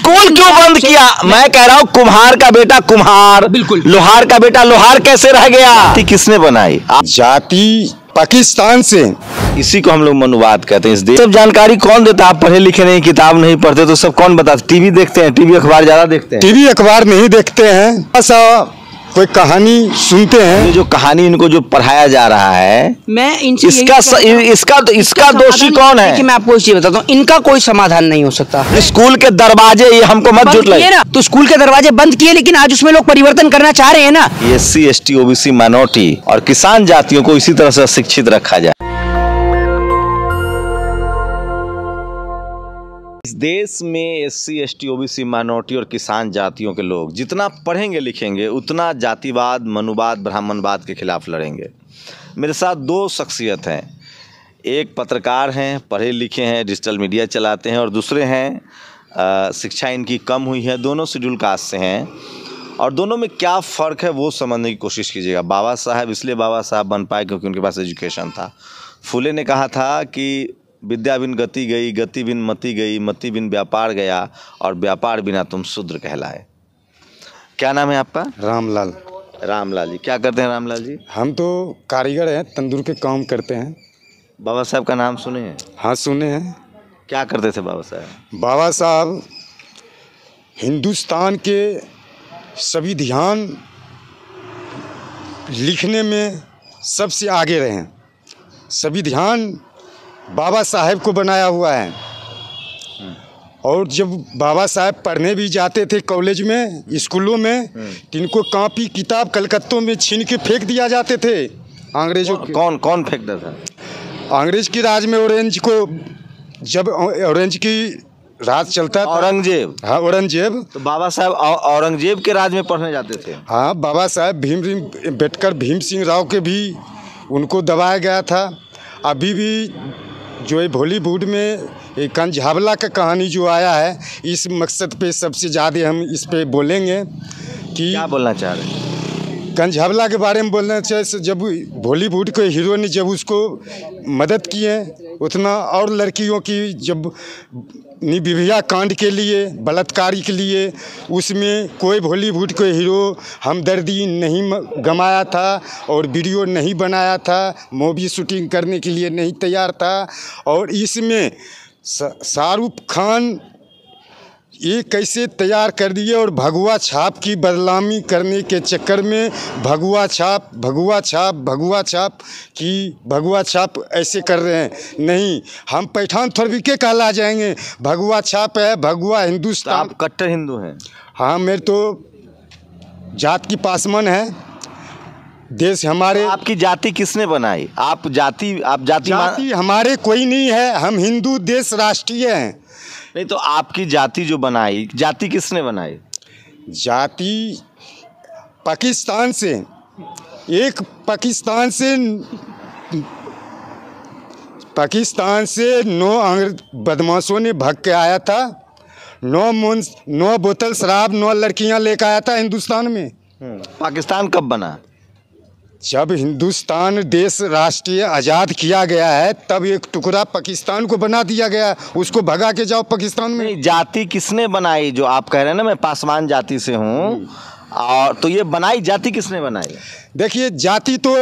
School क्यों बंद किया? मैं कह रहा हूँ कुम्हार का बेटा कुम्हार, बिल्कुल, लोहार का बेटा लोहार कैसे रह गया? किसने बनाई? जाति पाकिस्तान से। इसी को हम लोग मनुवाद कहते हैं। इस देश सब जानकारी कौन देता? आप पढ़े लिखे नहीं, किताब नहीं पढ़ते तो सब कौन बताता? टीवी देखते हैं, टीवी अखबार ज्यादा देखते हैं? टीवी अखबार नहीं देखते हैं, ऐसा कोई कहानी सुनते हैं। ये जो कहानी इनको जो पढ़ाया जा रहा है, मैं इनसे इसका दोषी कौन है? कि मैं आपको इस चीज बताता हूँ, इनका कोई समाधान नहीं हो सकता। स्कूल के दरवाजे, ये हमको मत झुठलाइए ना, तो स्कूल के दरवाजे बंद किए, लेकिन आज उसमें लोग परिवर्तन करना चाह रहे हैं ना। SC ST OBC माइनॉरिटी और किसान जातियों को इसी तरह से शिक्षित रखा जाए। इस देश में SC ST OBC माइनॉरिटी और किसान जातियों के लोग जितना पढ़ेंगे लिखेंगे उतना जातिवाद, मनुवाद, ब्राह्मणवाद के खिलाफ लड़ेंगे। मेरे साथ दो शख्सियत हैं, एक पत्रकार हैं, पढ़े लिखे हैं, डिजिटल मीडिया चलाते हैं, और दूसरे हैं शिक्षा इनकी कम हुई है, दोनों शेड्यूल कास्ट से हैं, और दोनों में क्या फ़र्क है वो समझने की कोशिश कीजिएगा। बाबा साहब इसलिए बाबा साहब बन पाए क्योंकि उनके पास एजुकेशन था। फूले ने कहा था कि विद्या बिन गति गई, गति बिन मति गई, मति बिन व्यापार गया, और व्यापार बिना तुम शूद्र कहलाए। क्या नाम है आपका? रामलाल। रामलाल जी, क्या करते हैं रामलाल जी? हम तो कारीगर हैं, तंदूर के काम करते हैं। बाबा साहब का नाम सुने हैं? हाँ सुने हैं। क्या करते थे बाबा साहब? बाबा साहब हिंदुस्तान के संविधान लिखने में सबसे आगे रहे हैं। संविधान बाबा साहब को बनाया हुआ है, और जब बाबा साहब पढ़ने भी जाते थे कॉलेज में, स्कूलों में, तो इनको कॉपी किताब कलकत्तों में छीन के फेंक दिया जाते थे अंग्रेजों। कौन फेंकता था? अंग्रेज की राज में ऑरेंज को, जब ऑरेंज की राज चलता था, औरंगजेब। हाँ औरंगजेब। तो बाबा साहब औरंगजेब के राज में पढ़ने जाते थे? हाँ, बाबा साहब अम्बेडकर भीम सिंह राव के भी उनको दबाया गया था। अभी भी जो है बॉलीवुड में एक कंझावला का कहानी जो आया है, इस मकसद पे सबसे ज़्यादा हम इस पे बोलेंगे कि क्या बोलना चाह रहे हैं? कंझावला के बारे में बोलना चाहिए। जब बॉलीवुड के हीरो ने जब उसको मदद किए, उतना और लड़कियों की जब निर्भया कांड के लिए, बलात्कारी के लिए, उसमें कोई बॉलीवुड के हीरो हमदर्दी नहीं गमाया था और वीडियो नहीं बनाया था, मूवी शूटिंग करने के लिए नहीं तैयार था। और इसमें शाहरुख खान ये कैसे तैयार कर दिए, और भगवा छाप की बदनामी करने के चक्कर में भगवा छाप ऐसे कर रहे हैं। नहीं, हम पठान थोड़ी के कहला जाएंगे, भगवा छाप है, भगवा हिंदुस्तान। तो आप कट्टर हिंदू हैं? हाँ, मेरे तो जात की पासमन है। देश हमारे। आपकी जाति किसने बनाई? आप जाति हमारे कोई नहीं है, हम हिंदू देश राष्ट्रीय हैं। नहीं, तो आपकी जाति जो बनाई, जाति किसने बनाई? जाति पाकिस्तान से, एक पाकिस्तान से 9 बदमाशों ने भग के आया था। 9 बोतल शराब, 9 लड़कियां लेकर आया था हिंदुस्तान में। पाकिस्तान कब बना? जब हिंदुस्तान देश राष्ट्रीय आज़ाद किया गया है, तब एक टुकड़ा पाकिस्तान को बना दिया गया, उसको भगा के जाओ पाकिस्तान में। नहीं, जाति किसने बनाई? जो आप कह रहे हैं ना मैं पासवान जाति से हूँ, और तो ये बनाई जाति किसने बनाई? देखिए, जाति तो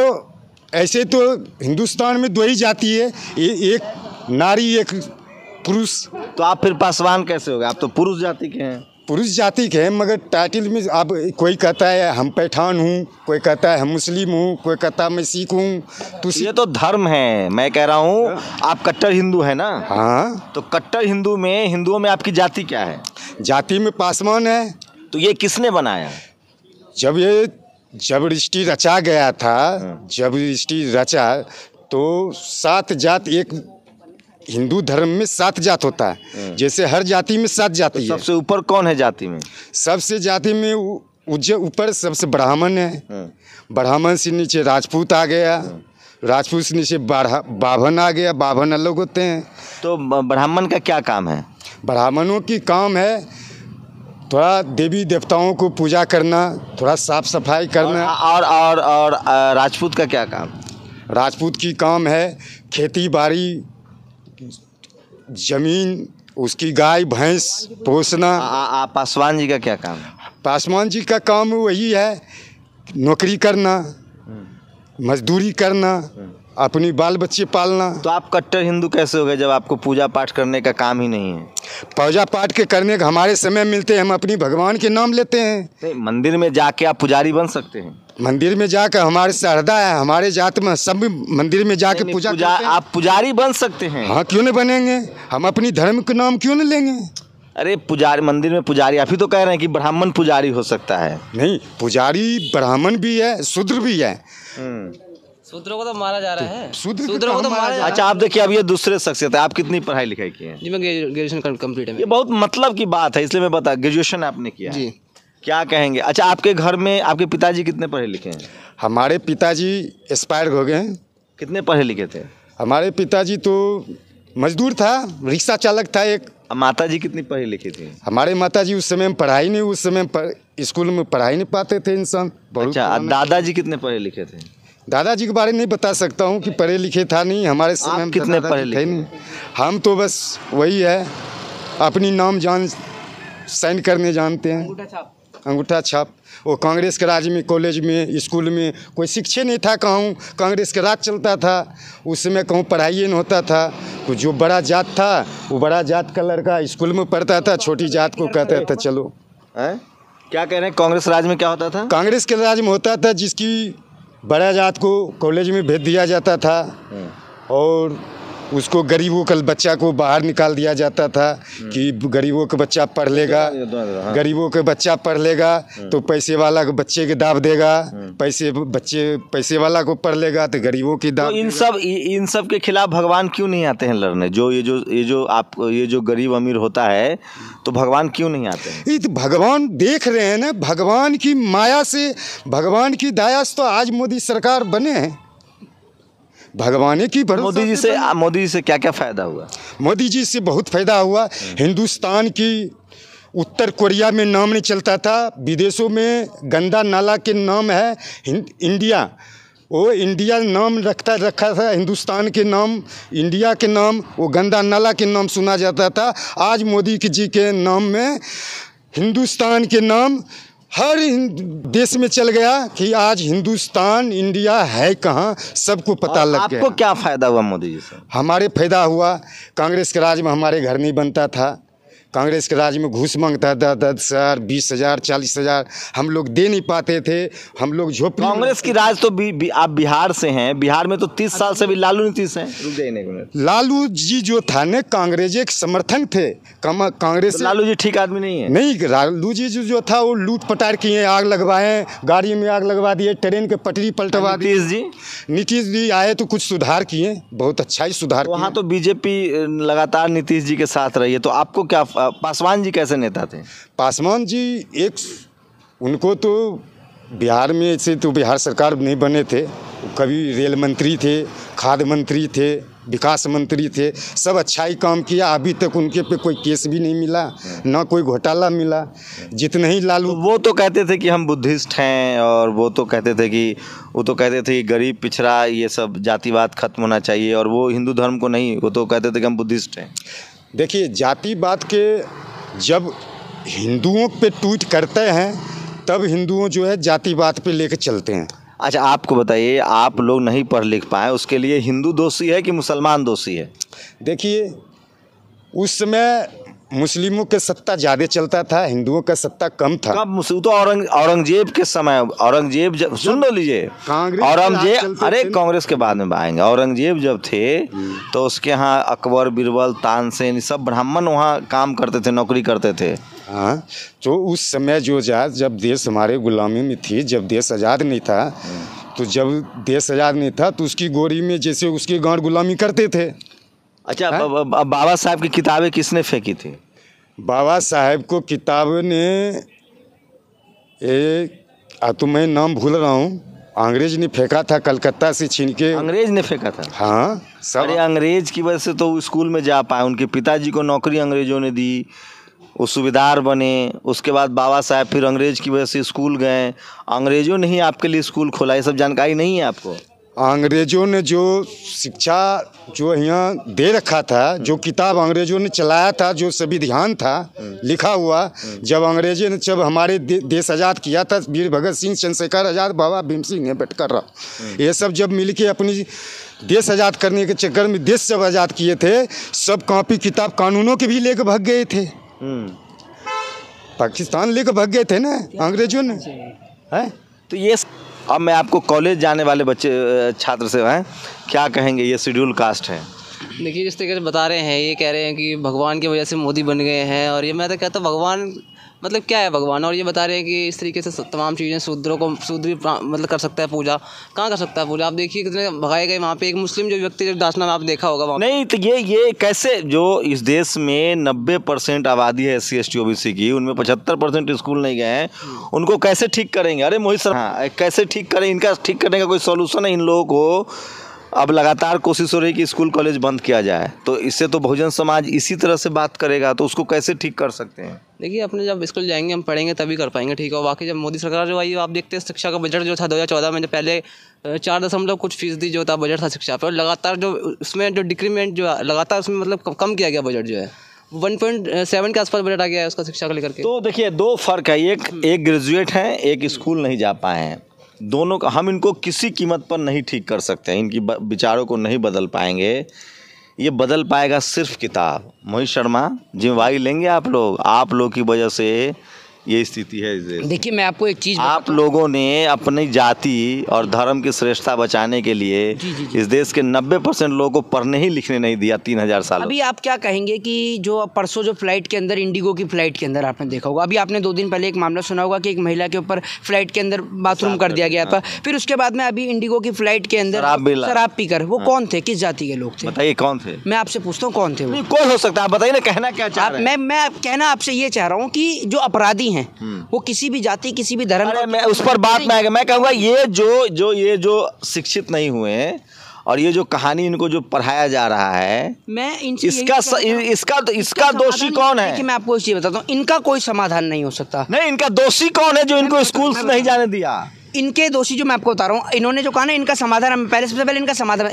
ऐसे तो हिंदुस्तान में 2 ही जाति है, एक नारी एक पुरुष। तो आप फिर पासवान कैसे हो गए? आप तो पुरुष जाति के हैं। पुरुष जाति के हैं, मगर टाइटल में आप कोई कहता है हम पठान हूँ, कोई कहता है हम मुस्लिम हूँ, कोई कहता है मैं सिख हूँ। तो ये तो धर्म है। मैं कह रहा हूँ आप कट्टर हिंदू है ना? हाँ। तो कट्टर हिंदुओं में आपकी जाति क्या है? जाति में पासवान है। तो ये किसने बनाया? जब रजिस्ट्री रचा गया था, जब रजिस्ट्री रचा तो 7 जात, एक हिंदू धर्म में 7 जात होता है, जैसे हर जाति में 7 जाति है। सबसे ऊपर कौन है जाति में? सबसे जाति में ऊपर सबसे ब्राह्मण है। ब्राह्मण से नीचे राजपूत आ गया, राजपूत से नीचे बाभन आ गया। बाभन अलग होते हैं। तो ब्राह्मण का क्या काम है? ब्राह्मणों की काम है थोड़ा देवी देवताओं को पूजा करना, थोड़ा साफ सफाई करना। और राजपूत का क्या काम? राजपूत की काम है खेती बाड़ी, जमीन उसकी गाय भैंस पोसना। पासवान जी का क्या काम है? पासवान जी का काम वही है, नौकरी करना, मजदूरी करना, अपनी बाल बच्चे पालना। तो आप कट्टर हिंदू कैसे हो गए जब आपको पूजा पाठ करने का काम ही नहीं है? पूजा पाठ के करने का हमारे समय मिलते हैं, हम अपनी भगवान के नाम लेते हैं। नहीं, मंदिर में जाके आप पुजारी बन सकते हैं। मंदिर में जाकर हमारे श्रद्धा है, हमारे जात में सब मंदिर में जाके नहीं, पूजा करते हैं। आप पुजारी बन सकते हैं। हाँ, क्यों नहीं बनेंगे? हम अपनी धर्म के नाम क्यों नहीं लेंगे? अरे पुजारी, मंदिर में पुजारी, आप ही तो कह रहे हैं कि ब्राह्मण पुजारी हो सकता है। नहीं, पुजारी ब्राह्मण भी है, शूद्र भी है। शूद्रों को तो मारा जा रहा है। शूद्र शूद्रों को तो मारा जा रहा है। अच्छा, आप देखिए, अब ये दूसरे शख्सियत है। आप कितनी पढ़ाई लिखाई किए हैं? जी मैं ग्रेजुएशन कंप्लीट है। ये बहुत मतलब की बात है, इसलिए मैं बता, ग्रेजुएशन आपने किया है। जी। क्या कहेंगे? अच्छा, आपके घर में आपके पिताजी कितने पढ़े लिखे हैं? हमारे पिताजी एक्सपायर हो गए हैं। कितने पढ़े लिखे थे? हमारे पिताजी तो मजदूर था, रिक्शा चालक था एक। माता जी कितनी पढ़ी लिखी थी? हमारे माताजी उस समय में पढ़ाई नहीं, उस समय स्कूल में पढ़ाई नहीं पाते थे इंसान। अच्छा, दादाजी कितने पढ़े लिखे थे? दादाजी के बारे में नहीं बता सकता हूँ कि पढ़े लिखे था नहीं, हमारे समय में कितने दादाजी पढ़े थे लिखे? नहीं। हम तो बस वही है, अपनी नाम जान साइन करने जानते हैं, अंगूठा छाप। वो कांग्रेस के राज में, कॉलेज में, स्कूल में कोई शिक्षे नहीं था। कहूँ कांग्रेस का राज चलता था उस समय, कहूँ पढ़ाई नहीं होता था। तो जो बड़ा जात था वो बड़ा जात का लड़का स्कूल में पढ़ता था, छोटी जात को कहता था चलो। क्या कह रहे हैं? कांग्रेस राज में क्या होता था? कांग्रेस के राज में होता था जिसकी बड़ा जात को कॉलेज में भेज दिया जाता था और उसको गरीबों का बच्चा को बाहर निकाल दिया जाता था कि गरीबों का बच्चा पढ़ लेगा, गरीबों के बच्चा पढ़ लेगा तो पैसे वाला के बच्चे के दाब देगा, पैसे वाला को पढ़ लेगा तो गरीबों की दाब। तो इन सब के खिलाफ भगवान क्यों नहीं आते हैं लड़ने? ये जो गरीब अमीर होता है तो भगवान क्यों नहीं आते हैं? ये तो भगवान देख रहे हैं ना, भगवान की माया से, भगवान की दया से तो आज मोदी सरकार बने हैं। भगवान की मोदी जी से क्या क्या फायदा हुआ? मोदी जी से बहुत फायदा हुआ। हिंदुस्तान की उत्तर कोरिया में नाम नहीं चलता था, विदेशों में गंदा नाला के नाम है इंडिया, वो इंडिया नाम रखा था, हिंदुस्तान के नाम, इंडिया के नाम, वो गंदा नाला के नाम सुना जाता था। आज मोदी जी के नाम में हिंदुस्तान के नाम हर देश में चल गया कि आज हिंदुस्तान, इंडिया है कहाँ, सबको पता लग गया। आपको क्या फ़ायदा हुआ मोदी जी से? हमारे फायदा हुआ, कांग्रेस के राज में हमारे घर नहीं बनता था। कांग्रेस के राज में घूस मांगता था 10,000, 20,000, 40,000, हम लोग दे नहीं पाते थे। हम लोग झोपड़ी। कांग्रेस की राज तो आप बिहार से हैं, बिहार में तो 30 साल से भी लालू नीतीश हैं। रुक जाइए, लालू जी जो था ने कांग्रेस के समर्थन थे, कांग्रेस। तो लालू जी ठीक आदमी नहीं है? नहीं, लालू जी जो था वो लूट पटार किए, आग लगवाए, गाड़ी में आग लगवा दिए, ट्रेन के पटरी पलटवा दी। नीतीश जी आए तो कुछ सुधार किए, बहुत अच्छा ही सुधार। वहाँ तो बीजेपी लगातार नीतीश जी के साथ रही है, तो आपको क्या? पासवान जी कैसे नेता थे? पासवान जी उनको तो बिहार में से तो बिहार सरकार नहीं बने थे, कभी रेल मंत्री थे, खाद्य मंत्री थे, विकास मंत्री थे, सब अच्छा ही काम किया। अभी तक उनके पे कोई केस भी नहीं मिला, ना कोई घोटाला मिला। जितने ही लालू, वो तो कहते थे कि हम बुद्धिस्ट हैं, और वो तो कहते थे कि गरीब पिछड़ा ये सब जातिवाद खत्म होना चाहिए, और वो हिंदू धर्म को नहीं, वो तो कहते थे कि हम बुद्धिस्ट हैं। देखिए, जातिवाद के जब हिंदुओं पे ट्वीट करते हैं तब हिंदुओं जो है जातिवाद पे लेके चलते हैं। अच्छा, आपको बताइए, आप लोग नहीं पढ़ लिख पाए, उसके लिए हिंदू दोषी है कि मुसलमान दोषी है? देखिए, उस समय मुस्लिमों के सत्ता ज़्यादा चलता था, हिंदुओं का सत्ता कम था। कब? तो औरंगजेब के समय, औरंगजेब जब, सुन लीजिए, औरंगजेब, अरे कांग्रेस के बाद में आएंगे। औरंगजेब जब थे तो उसके यहाँ अकबर, बीरबल, तानसेन सब ब्राह्मण वहाँ काम करते थे, नौकरी करते थे। हाँ, तो उस समय जब देश हमारे गुलामी में थी, जब देश आज़ाद नहीं था, तो जब देश आज़ाद नहीं था तो उसकी गोरी में जैसे उसके गांड गुलामी करते थे। अच्छा, बाबा साहब की किताबें किसने फेंकी थी? बाबा साहब को किताबों ने तो मैं नाम भूल रहा हूँ, अंग्रेज ने फेंका था, कलकत्ता से छीन के। अंग्रेज ने फेंका था? हाँ, सब। अरे अंग्रेज की वजह से तो स्कूल में जा पाए, उनके पिताजी को नौकरी अंग्रेजों ने दी, वो सूबेदार बने। उसके बाद बाबा साहब फिर अंग्रेज की वजह से स्कूल गए, अंग्रेजों ने ही आपके लिए स्कूल खोला। ये सब जानकारी नहीं है आपको? अंग्रेजों ने जो शिक्षा जो यहाँ दे रखा था, जो किताब अंग्रेजों ने चलाया था, जो संविधान था लिखा हुआ, जब अंग्रेजों ने जब हमारे देश आज़ाद किया था, वीर भगत सिंह, चंद्रशेखर आज़ाद, बाबा भीम सिंह अम्बेडकर, ये सब जब मिल के अपनी देश आज़ाद करने के चक्कर में देश जब आज़ाद किए थे, सब कॉपी किताब कानूनों के भी लेकर भाग गए थे। पाकिस्तान लेकर भाग गए थे ना अंग्रेजों ने, है। तो ये अब मैं आपको कॉलेज जाने वाले बच्चे छात्र से हैं, क्या कहेंगे? ये शेड्यूल कास्ट है। देखिए जिस तरीके से बता रहे हैं, ये कह रहे हैं कि भगवान की वजह से मोदी बन गए हैं, और ये मैं तो कहता हूँ भगवान मतलब क्या है भगवान, और ये बता रहे हैं कि इस तरीके से तमाम चीज़ें शूद्रों को शूद्र मतलब कर सकता है पूजा, कहाँ कर सकता है पूजा? आप देखिए कितने भगाए गए वहाँ पे, एक मुस्लिम जो व्यक्ति जो दासना में आप देखा होगा वहाँ। नहीं तो ये कैसे, जो इस देश में 90% आबादी है SC ST OBC की, उनमें 75% स्कूल नहीं गए हैं, उनको कैसे ठीक करेंगे? अरे मोहित सर, हाँ कैसे ठीक करें? इनका ठीक करने का कोई सॉल्यूशन है? इन लोगों को अब लगातार कोशिश हो रही है कि स्कूल कॉलेज बंद किया जाए, तो इससे तो बहुजन समाज इसी तरह से बात करेगा, तो उसको कैसे ठीक कर सकते हैं? देखिए अपने जब स्कूल जाएंगे हम पढ़ेंगे तभी कर पाएंगे, ठीक है। बाकी जब मोदी सरकार जो आई, आप देखते हैं शिक्षा का बजट जो था 2014 में, जो पहले 4 कुछ फीसदी जो था बजट था शिक्षा पर, लगातार जो उसमें जो डिक्रीमेंट जो लगातार उसमें मतलब कम किया गया बजट जो है, 1.7 के आसपास बजट आ गया है उसका शिक्षा को लेकर के। तो देखिए 2 फर्क है, एक ग्रेजुएट हैं, एक स्कूल नहीं जा पाए हैं, दोनों का हम इनको किसी कीमत पर नहीं ठीक कर सकते हैं, इनकी विचारों को नहीं बदल पाएंगे। ये बदल पाएगा सिर्फ किताब। मोहित शर्मा, जिम्मेवारी लेंगे आप लोग की वजह से ये स्थिति है इस देश। देखिए मैं आपको एक चीज़, आप लोगों ने अपनी जाति और धर्म की श्रेष्ठता बचाने के लिए इस देश के 90% लोगों को पढ़ने ही लिखने नहीं दिया 3000 साल। अभी आप क्या कहेंगे कि जो परसों जो फ्लाइट के अंदर, इंडिगो की फ्लाइट के अंदर आपने देखा होगा, अभी आपने 2 दिन पहले एक मामला सुना होगा कि एक महिला के ऊपर फ्लाइट के अंदर बाथरूम कर दिया गया था, फिर उसके बाद में अभी इंडिगो की फ्लाइट के अंदर शराब पीकर, वो कौन थे, किस जाति के लोग थे? बताइए कौन थे? मैं आपसे पूछता हूँ कौन थे वो? कौन हो सकता है, आप बताइए ना, कहना क्या चाह रहे हैं? मैं कहना आपसे ये चाह रहा हूँ कि जो अपराधी हैं वो किसी भी जाति, किसी भी धर्म, मैं उस पर बात में आएगा। मैं कहूँगा ये जो शिक्षित नहीं हुए हैं और ये जो कहानी इनको जो पढ़ाया जा रहा है, मैं इसका दोषी कौन है? कि मैं आपको एक चीज बताता हूँ, इनका कोई समाधान नहीं हो सकता। नहीं, इनका दोषी कौन है जो इनको स्कूल से नहीं जाने दिया? इनके दोषी जो मैं आपको बता रहा हूँ, इन्होंने जो कहा ना, इनका समाधान, पहले सबसे पहले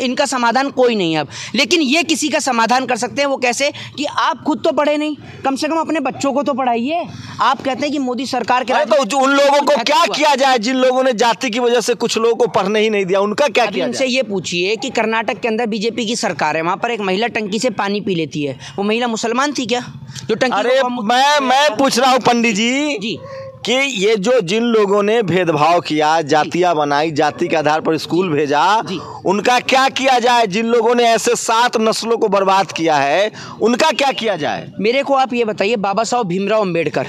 इनका समाधान कोई नहीं है अब, लेकिन ये किसी का समाधान कर सकते हैं। वो कैसे? कि आप खुद तो पढ़े नहीं, कम से कम अपने बच्चों को तो पढ़ाइए। आप कहते हैं कि मोदी सरकार के, तो उन लोगों को क्या किया जाए जिन लोगों ने जाति की वजह से कुछ लोगों को पढ़ने ही नहीं दिया, उनका क्या किया जाए? इनसे ये पूछिए कि कर्नाटक के अंदर बीजेपी की सरकार है, वहाँ पर एक महिला टंकी से पानी पी लेती है, वो महिला मुसलमान थी क्या जो टंकी? अरे मैं पूछ रहा हूँ पंडित जी कि ये जो जिन लोगों ने भेदभाव किया, जातियां बनाई, जाति के आधार पर स्कूल भेजा, उनका क्या किया जाए? जिन लोगों ने ऐसे 7 नस्लों को बर्बाद किया है, उनका क्या किया जाए? मेरे को आप ये बताइए, बाबा साहब भीमराव अंबेडकर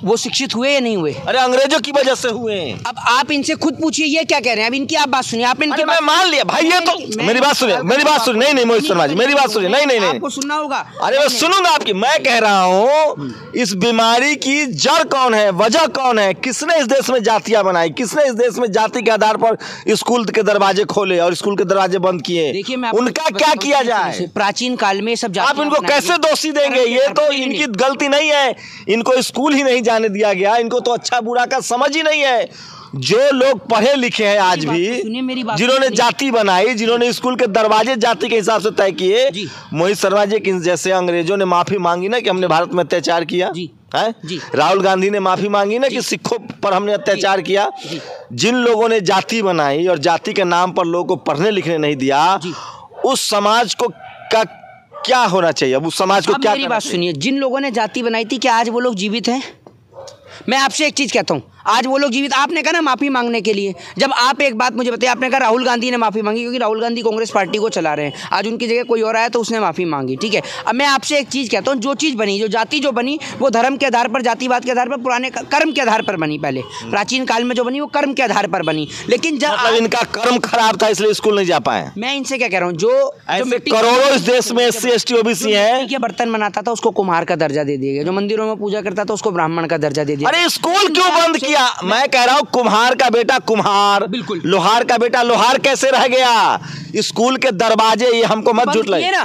वो शिक्षित हुए या नहीं हुए? अरे अंग्रेजों की वजह से हुए। अब आप इनसे खुद पूछिए ये क्या कह रहे हैं। अब इनकी आप बात सुनिए, आपने इनकी मैं मान लिया भाई, ये तो मेरी बात सुनिए। नहीं मोहित शर्मा जी, मेरी बात सुनिए। नहीं आपको सुनना होगा। अरे मैं सुनूंगा आपकी। मैं कह रहा हूँ इस बीमारी की जड़ कौन है, वजह कौन है? किसने इस देश में जातियां बनाई? किसने इस देश में जाति के आधार पर स्कूल के दरवाजे खोले और स्कूल के दरवाजे बंद किए? देखिए उनका क्या किया जाए? प्राचीन काल में सब आप इनको कैसे दोषी देंगे? ये तो इनकी गलती नहीं है, इनको स्कूल ही नहीं जाने दिया गया, इनको तो अच्छा बुरा का समझ ही नहीं है। जो लोग पढ़े लिखे हैं आज भी, जिन्होंने जाति बनाई, जिन्होंने स्कूल के दरवाजे जाति के हिसाब से तय किए, मोहित शर्मा जी जैसे अंग्रेजों ने माफी मांगी ना कि हमने भारत में अत्याचार किया है, राहुल गांधी ने माफी मांगी ना कि सिखों पर हमने अत्याचार किया, जिन लोगों ने जाति बनाई और जाति के नाम पर लोगों को पढ़ने लिखने नहीं दिया, उस समाज को क्या होना चाहिए? अब उस समाज को क्या? मेरी बात सुनिए, जिन लोगों ने जाति बनाई थी, क्या आज वो लोग जीवित हैं? मैं आपसे एक चीज कहता हूँ, आज वो लोग जीवित, आपने कहा ना माफी मांगने के लिए, जब आप एक बात मुझे बताइए, आपने कहा राहुल गांधी ने माफी मांगी क्योंकि राहुल गांधी कांग्रेस पार्टी को चला रहे हैं, आज उनकी जगह कोई और आया तो उसने माफी मांगी, ठीक है। अब मैं आपसे एक चीज कहता हूँ, जो चीज बनी, जो जाति जो बनी, वो धर्म के आधार पर, जातिवाद के आधार पर, पुराने कर्म के आधार पर बनी। पहले प्राचीन काल में जो बनी वो कर्म के आधार पर बनी, लेकिन जब इनका कर्म खराब था इसलिए स्कूल नहीं जा पाए। मैं इनसे क्या कह रहा हूँ, जो करोड़ों इस देश में SC ST OBC है, के बर्तन बनाता था उसको कुम्हार का दर्जा दे दिया गया, जो मंदिरों में पूजा करता था उसको ब्राह्मण का दर्जा दे दिया। अरे स्कूल क्यों बंद किया? मैं कह रहा हूँ कुम्हार का बेटा कुम्हार, बिल्कुल, लोहार का बेटा लोहार कैसे रह गया? स्कूल के दरवाजे, ये हमको मत झूठ लगे ना,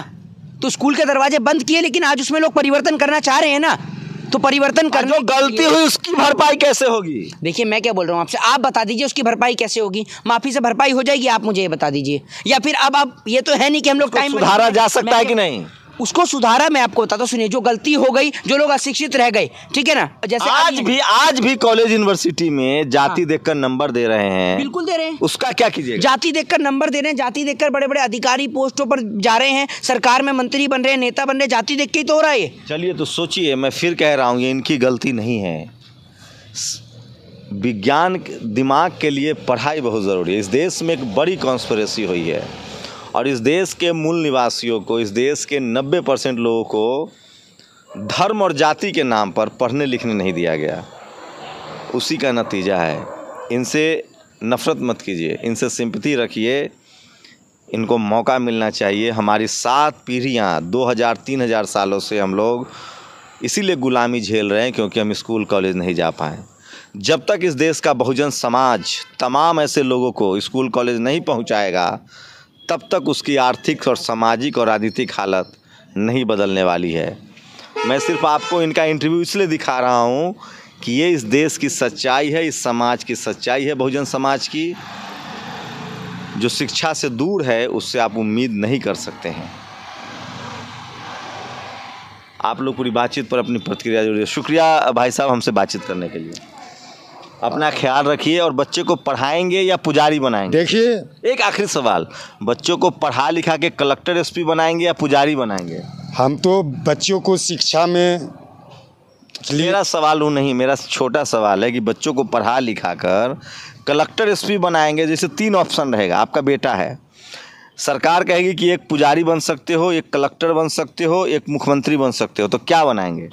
तो स्कूल के दरवाजे बंद किए, लेकिन आज उसमें लोग परिवर्तन करना चाह रहे हैं ना। तो परिवर्तन करने जो गलती हुई उसकी भरपाई कैसे होगी? देखिए मैं क्या बोल रहा हूँ आपसे, आप बता दीजिए उसकी भरपाई कैसे होगी? माफी से भरपाई हो जाएगी? आप मुझे ये बता दीजिए। या फिर अब आप, ये तो है नहीं कि हम लोग टाइम सुधारा जा सकता है कि नहीं? उसको सुधारा, मैं आपको बताता हूँ, सुनिए, जो गलती हो गई, जो लोग अशिक्षित रह गए, ठीक है ना, जैसे आज भी कॉलेज यूनिवर्सिटी में जाति देखकर नंबर दे रहे हैं। बिल्कुल दे रहे हैं। उसका क्या कीजिएगा? जाति देखकर नंबर दे रहे हैं, जाति देखकर बड़े बड़े अधिकारी पोस्टों पर जा रहे हैं, सरकार में मंत्री बन रहे हैं, नेता बन रहे हैं, जाति देख के ही तो हो रहा है। चलिए तो सोचिए, मैं फिर कह रहा हूँ, ये इनकी गलती नहीं है। विज्ञान दिमाग के लिए पढ़ाई बहुत ज़रूरी है। इस देश में एक बड़ी कॉन्स्पिरेसी हुई है और इस देश के मूल निवासियों को, इस देश के 90% लोगों को धर्म और जाति के नाम पर पढ़ने लिखने नहीं दिया गया। उसी का नतीजा है। इनसे नफ़रत मत कीजिए, इनसे सिंपैथी रखिए, इनको मौका मिलना चाहिए। हमारी 7 पीढ़ियाँ 2000-3000 सालों से हम लोग इसीलिए गुलामी झेल रहे हैं क्योंकि हम स्कूल कॉलेज नहीं जा पाए। जब तक इस देश का बहुजन समाज तमाम ऐसे लोगों को स्कूल कॉलेज नहीं पहुंचाएगा, तब तक उसकी आर्थिक और सामाजिक और राजनीतिक हालत नहीं बदलने वाली है। मैं सिर्फ आपको इनका इंटरव्यू इसलिए दिखा रहा हूं कि ये इस देश की सच्चाई है, इस समाज की सच्चाई है, बहुजन समाज की। जो शिक्षा से दूर है उससे आप उम्मीद नहीं कर सकते हैं। आप लोग पूरी बातचीत पर अपनी प्रतिक्रिया जरूर। शुक्रिया भाई साहब हमसे बातचीत करने के लिए। अपना ख्याल रखिए। और बच्चे को पढ़ाएंगे या पुजारी बनाएंगे? देखिए, एक आखिरी सवाल, बच्चों को पढ़ा लिखा के कलेक्टर एसपी बनाएंगे या पुजारी बनाएंगे? हम तो बच्चों को शिक्षा में, मेरा सवाल वो नहीं, मेरा छोटा सवाल है कि बच्चों को पढ़ा लिखा कर कलेक्टर एसपी बनाएंगे, जैसे 3 ऑप्शन रहेगा। आपका बेटा है, सरकार कहेगी कि एक पुजारी बन सकते हो, एक कलेक्टर बन सकते हो, एक मुख्यमंत्री बन सकते हो, तो क्या बनाएंगे?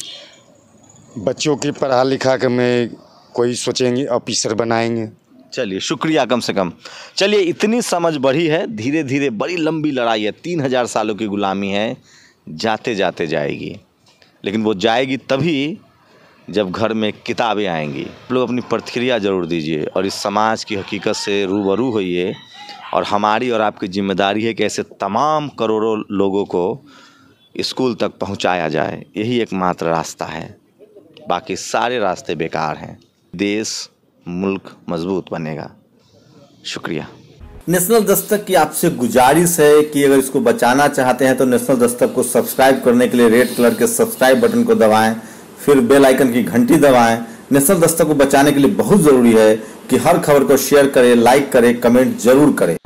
बच्चों की पढ़ा लिखा के में कोई सोचेंगे ऑफिसर बनाएंगे। चलिए शुक्रिया, कम से कम। चलिए, इतनी समझ बढ़ी है। धीरे धीरे बड़ी लंबी लड़ाई है, 3000 सालों की गुलामी है, जाते जाते जाएगी। लेकिन वो जाएगी तभी जब घर में किताबें आएंगी। लोग अपनी प्रतिक्रिया ज़रूर दीजिए और इस समाज की हकीकत से रूबरू होइए। और हमारी और आपकी जिम्मेदारी है कि ऐसे तमाम करोड़ों लोगों को स्कूल तक पहुंचाया जाए। यही एकमात्र रास्ता है, बाकी सारे रास्ते बेकार हैं। देश मुल्क मजबूत बनेगा। शुक्रिया। नेशनल दस्तक की आपसे गुजारिश है कि अगर इसको बचाना चाहते हैं तो नेशनल दस्तक को सब्सक्राइब करने के लिए रेड कलर के सब्सक्राइब बटन को दबाएं, फिर बेल आइकन की घंटी दबाएं। नेशनल दस्तक को बचाने के लिए बहुत ज़रूरी है कि हर खबर को शेयर करें, लाइक करें, कमेंट जरूर करें।